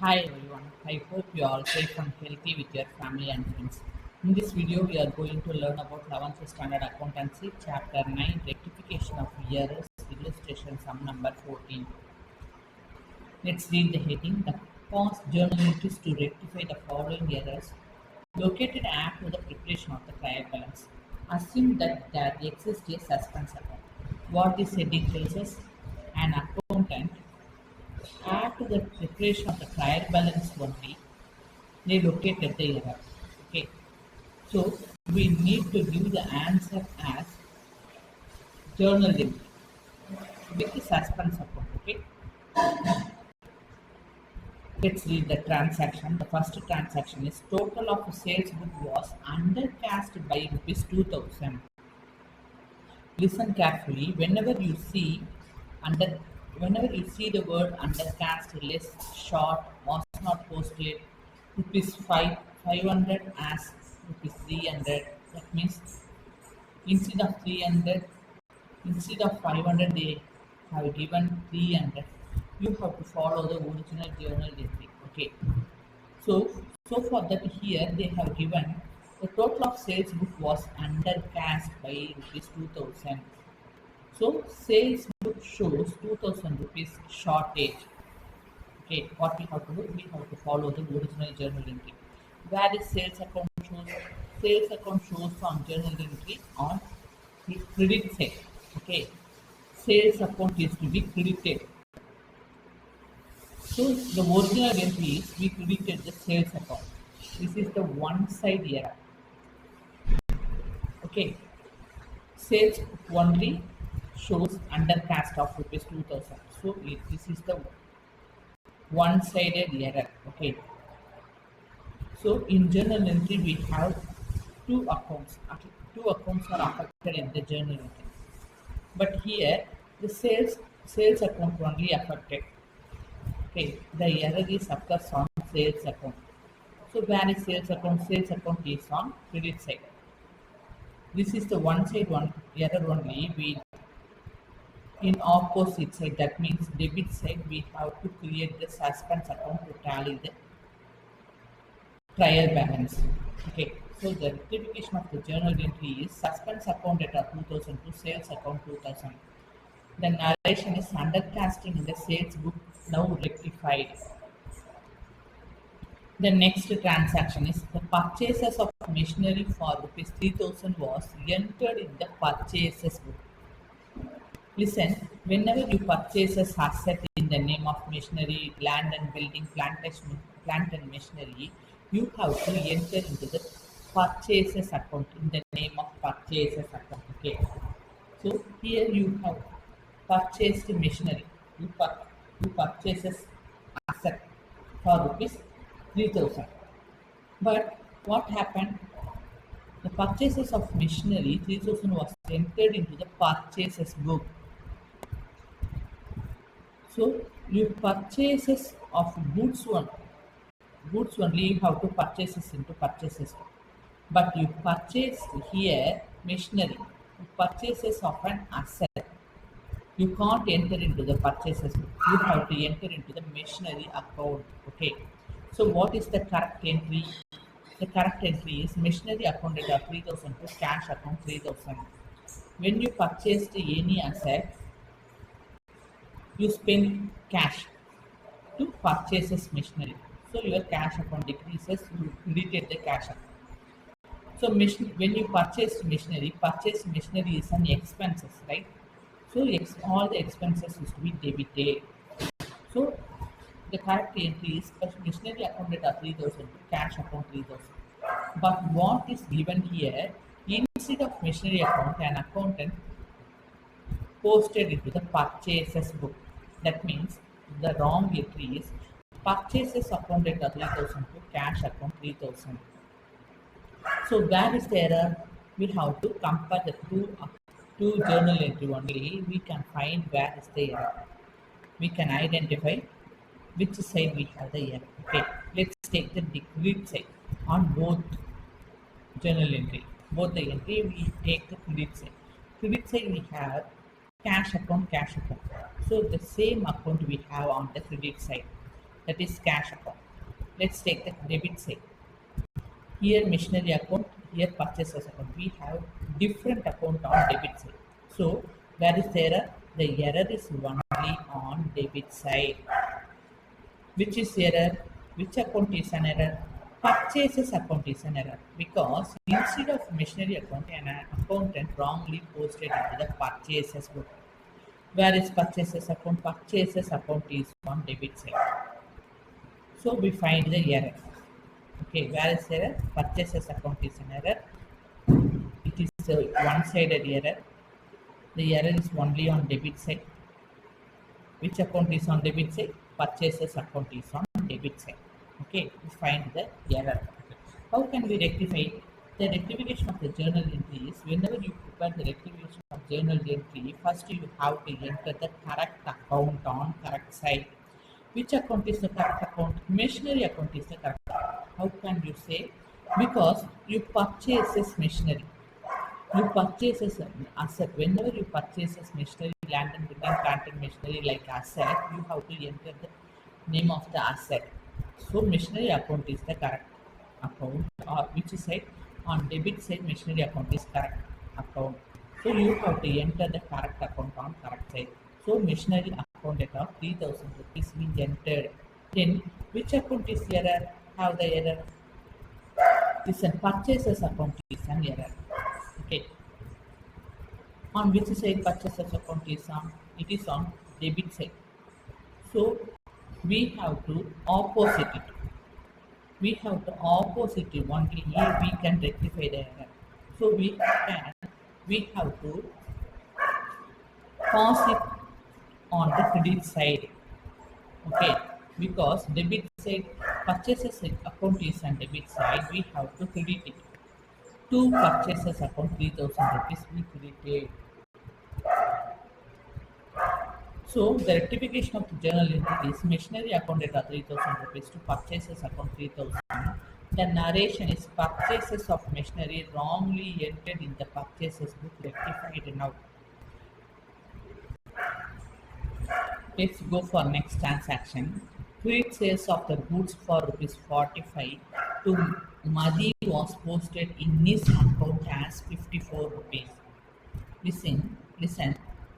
Hi everyone, I hope you are all safe and healthy with your family and friends. In this video, we are going to learn about 11th Standard Accountancy, Chapter 9, Rectification of Errors, Illustration Sum number 14. Let's read the heading. The past journal entries to rectify the following errors located after the preparation of the trial balance. Assume that there exists a suspense account. What this heading tells us, an accountant after the preparation of the trial balance only, they located the error. Okay, so we need to give the answer as journal entry with the suspense account. Okay, let's read the transaction. The first transaction is total of sales book was undercast by rupees 2000. Listen carefully. Under whenever you see the word undercast, less short, was not posted, rupees 500 as rupees 300. That means instead of 300, instead of 500, they have given 300. You have to follow the original journal entry. Okay. So for that here they have given the total of sales book was undercast by rupees 2000. So sales book shows 2000 rupees shortage. Okay, what we have to do? We have to follow the original journal entry. Where is sales account shows? Sales account shows on journal entry on credit side. Okay, sales account is to be credited. So the original entry is we credited the sales account. This is the one side error. Okay, sales only shows undercast of rupees 2000. So this is the one-sided error. Okay, so in journal entry we have two accounts. Two accounts are affected in the journal entry, but here the sales account only affected. Okay, the error is occurs on sales account. So where is sales account? Sales account is on credit side. This is the one side one error only. We in opposite side, that means debit side, we have to create the suspense account to tally the trial balance. Okay, so the rectification of the journal entry is suspense account at 2000 to sales account 2000. The narration is undercasting in the sales book now rectified. The next transaction is the purchases of machinery for rupees 3000 was entered in the purchases book. Listen, whenever you purchase a asset in the name of machinery, land and building, plant and machinery, you have to enter into the purchases account in the name of purchases account. Okay. So here you have purchased machinery. You purchases asset for rupees 3000. But what happened? The purchases of machinery 3000 was entered into the purchases book. So you purchases of goods only you have to purchases into purchases. But you purchase here machinery. You purchases of an asset. You can't enter into the purchases. You have to enter into the machinery account. Okay. So what is the correct entry? The correct entry is machinery account at 3000 to cash account 3000. When you purchased any asset, you spend cash to purchases machinery. So your cash account decreases, you credited the cash account. So when you purchase machinery is an expenses, right? So all the expenses is to be debited. So the correct entry is machinery account at 3000 to cash account 3000. But what is given here, instead of machinery account, an accountant posted into the purchases book. That means the wrong entry is purchases account at 3000 to cash account 3000. So where is the error? We have to compare the two journal entry only. We can find where is the error. We can identify which side we have the error. Okay, let's take the credit side on both journal entry. Both the entry we take the credit side. Credit side we have cash account. So the same account we have on the credit side. that is cash account. Let's take the debit side. Here machinery account, here purchases account. We have different account on debit side. So where is the error? The error is only on debit side. Which is error? Which account is an error? Purchases account is an error because instead of machinery account, an accountant wrongly posted into the purchases book. Where is purchases account? Purchases account is on debit side. So we find the error. Okay, where is error? Purchases account is an error. It is a one-sided error. The error is only on debit side. Which account is on debit side? Purchases account is on debit side. Okay, we find the error. How can we rectify? The rectification of the journal entry is whenever you prepare the rectification of journal entry, first you have to enter the correct account on correct side. Which account is the correct account? Machinery account is the correct account. How can you say? Because you purchase this machinery. You purchase an asset. Whenever you purchase this machinery, land and building, plant and machinery like asset, you have to enter the name of the asset. So machinery account is the correct account, which is said on debit side machinery account is correct account. So you have to enter the correct account on correct side. So machinery account of 3000 rupees we entered. Then which account is error? Have the error? This is purchases account is an error. Okay. On which side purchases account is on? It is on debit side. So we have to opposite it. We have to opposite it. Only here we can rectify the error. So we have to pass it on the credit side. Okay, because debit side purchases account is on debit side, we have to credit it. Two purchases account 3000 rupees we credited. So the rectification of the journal entry is machinery account at 3000 rupees to purchases account 3000. The narration is purchases of machinery wrongly entered in the purchases book rectified now. Let's go for next transaction. Credit sales of the goods for rupees 45 to Madhi was posted in his account as 54 rupees. Listen.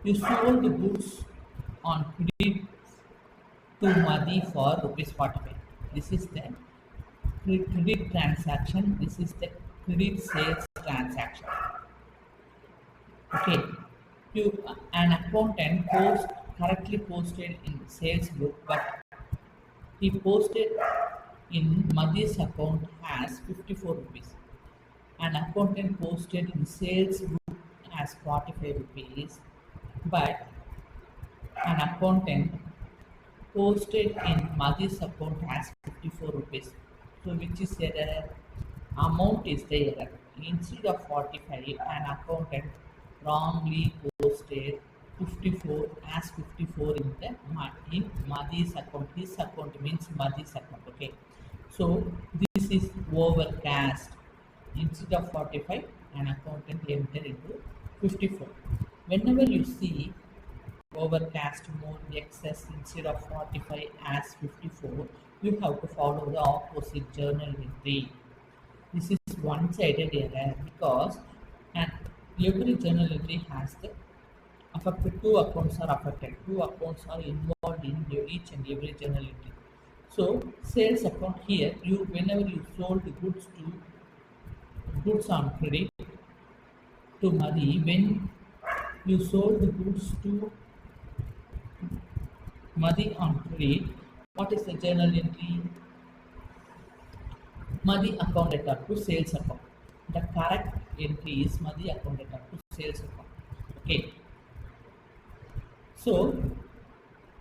You sold the goods on credit to Madhi for rupees 45. This is the credit transaction. This is the credit sales transaction. Okay. An accountant correctly posted in sales book, but he posted in Madhi's account as 54 rupees. An accountant posted in sales book as 45 rupees, but an accountant posted in Madhi's account as 54 rupees. So which is error? Amount is the error. Instead of 45, an accountant wrongly posted 54 as 54 in Madhi's account. His account means Madhi's account. Okay. So this is overcast. Instead of 45, an accountant entered into 54. Whenever you see overcast more excess instead of 45 as 54, you have to follow the opposite journal entry. This is one-sided error because and every journal entry has the affected. Two accounts are affected. Two accounts are involved in each and every journal entry. So sales account here, whenever you sold the goods on credit to Madhi, when you sold the goods to Madhi on credit, what is the journal entry? Madhi account data to sales account. The correct entry is Madhi account data to sales account. Okay. So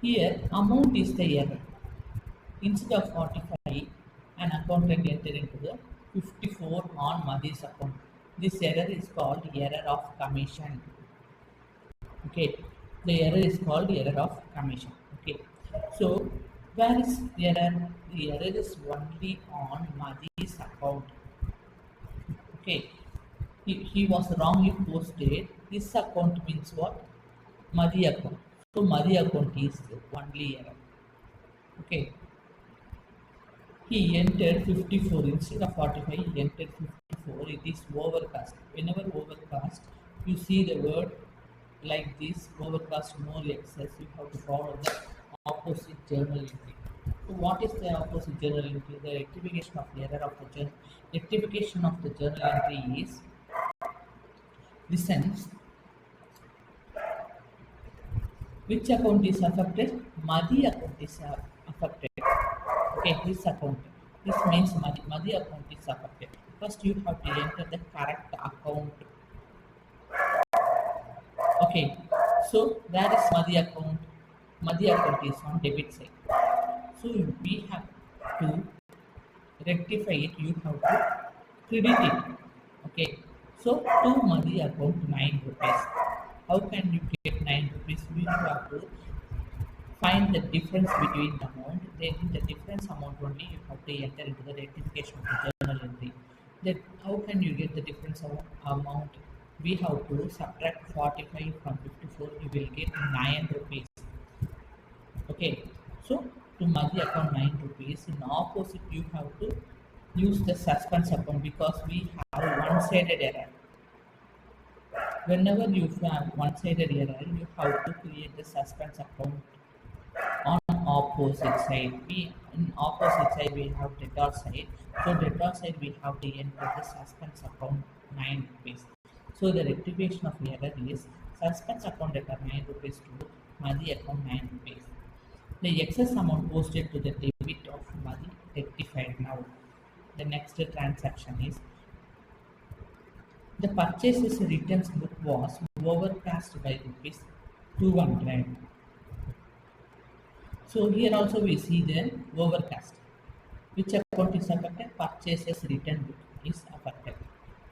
here amount is the error. Instead of 45, an accountant entered into the 54 on Madhi's account. This error is called error of commission. Okay, the error is called error of commission. Okay, so where is the error? The error is only on Madhi's account. Okay, he was wrongly posted. His account means what? Madhi account. So Madhi account is the only error. Okay. He entered 54 instead of 45. He entered 54. It is overcast. Whenever overcast, you see the word like this overcast more excess. You have to follow the opposite journal entry. So, what is the opposite journal entry? The rectification of the error of the journal. Rectification of the journal entry is listens. Which account is affected? Madi account is affected. Okay, this account. This means Madi account is affected. First, you have to enter the correct account. Okay, so where is Madi account? Madi account is on debit side. So we have to rectify it. You have to credit it. Okay, so to Madi account 9 rupees. How can you get 9 rupees? We have to find the difference between the amount. Then in the difference amount only you have to enter into the rectification of the journal entry. Then how can you get the difference amount? We have to subtract 45 from 54. You will get 9 rupees. Okay. So to Madhi account 9 rupees. In opposite you have to use the suspense account because we have one-sided error. Whenever you have one-sided error, you have to create the suspense account on opposite side. We in opposite side we have debtor side. So debtor side we have to enter the suspense account 9 rupees. So the rectification of error is suspense account debtor 9 rupees to Madi account 9 rupees. The excess amount posted to the debit of Madi rectified now. The next transaction is the purchases returns book was overcast by rupees 200. So here also we see the overcast. Which account is affected? Purchases return book is affected.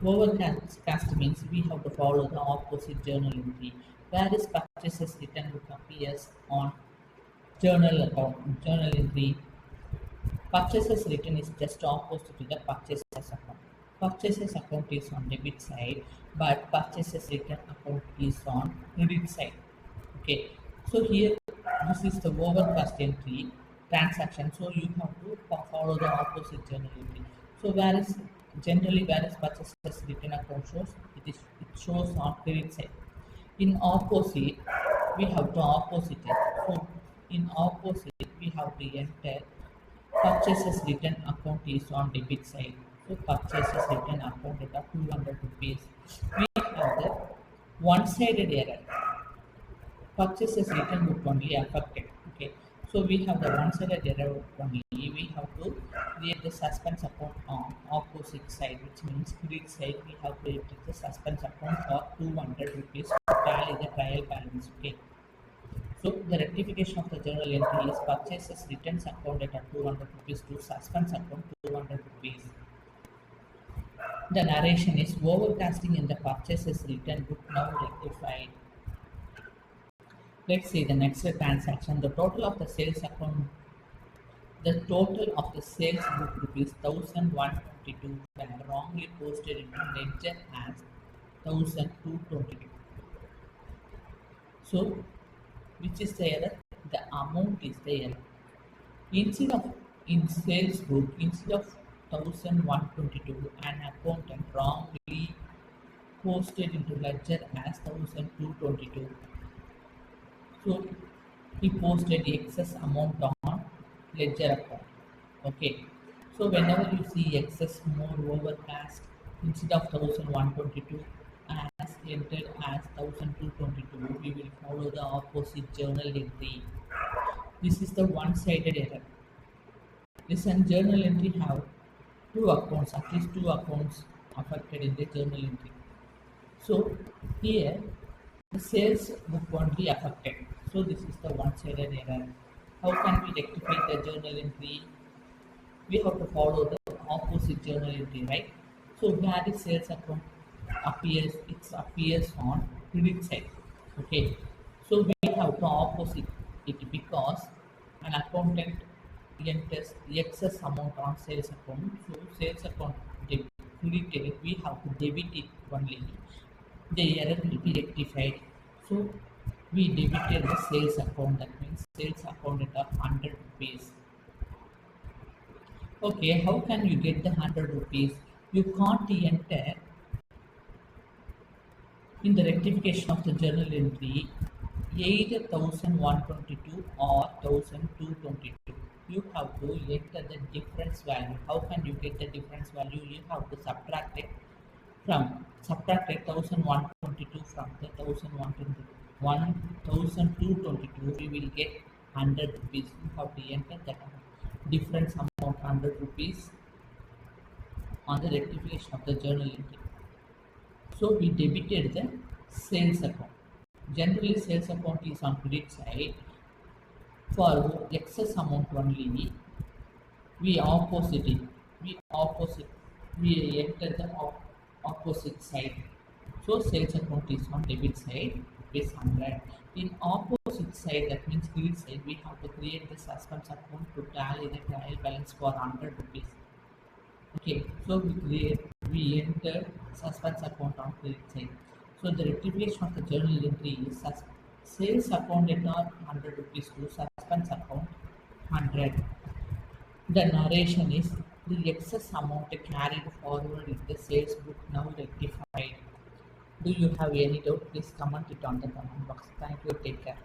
Overcast means we have to follow the opposite journal entry. Where is purchases return book appears on journal account, journal entry. Purchases return is just opposite to the purchases account. Purchases account is on debit side, but purchases return account is on credit side. Okay, so here this is the overcast entry transaction. So you have to follow the opposite journal entry. So whereas generally whereas purchases return account shows, it shows on credit side. In opposite, we have to opposite it. So in opposite, we have to enter purchases return account is on debit side. So purchases return account at 200 rupees. We have the one-sided error. Purchases return book only affected. Okay, so we have the one-sided error only. We have to create the suspense account on opposite side, which means credit side. We have to enter the suspense account for 200 rupees to tally the trial balance. Okay. So the rectification of the journal entry is purchases returns account at 200 rupees to suspense account 200 rupees. The narration is overcasting in the purchases return book now rectified. Let's see the next transaction. The total of the sales account, the total of the sales book rupees 1122 were wrongly posted into ledger as 1222. So which is the error? The amount is the error. Instead of in sales book, instead of 1122, an accountant wrongly posted into ledger as 1222. So he posted excess amount on ledger account. Okay. So whenever you see excess more overcast instead of 1122 as entered as 1222, we will follow the opposite journal entry. This is the one-sided error. This and journal entry have two accounts, at least two accounts affected in the journal entry. So here the sales book only affected. So this is the one-sided error. How can we rectify the journal entry? We have to follow the opposite journal entry, right? So where the sales account appears, it appears on credit side. Okay. So we have to opposite it because an accountant enters the excess amount on sales account. So sales account credited, we have to debit it only. The error will be rectified. So we debited the sales account. That means sales account at 100 rupees. Okay, how can you get the 100 rupees? You can't enter in the rectification of the journal entry either 1122 or 1222. You have to enter the difference value. How can you get the difference value? You have to subtract it 1122 from the 1222. We will get 100 rupees. You have to enter that difference amount 100 rupees on the rectification of the journal entry. So we debited the sales account. Generally, sales account is on credit side. For excess amount only, we opposite it. We opposite. We enter the opposite side. So sales account is on debit side is 100. In opposite side, that means credit side, we have to create the suspense account to tally the trial balance for 100 rupees. Okay, so we enter suspense account on credit side. So the rectification of the journal entry is sales account at 100 rupees to suspense account 100. The narration is the excess amount carried forward in the sales book now rectified. Do you have any doubt? Please comment it on the comment box. Thank you. Take care.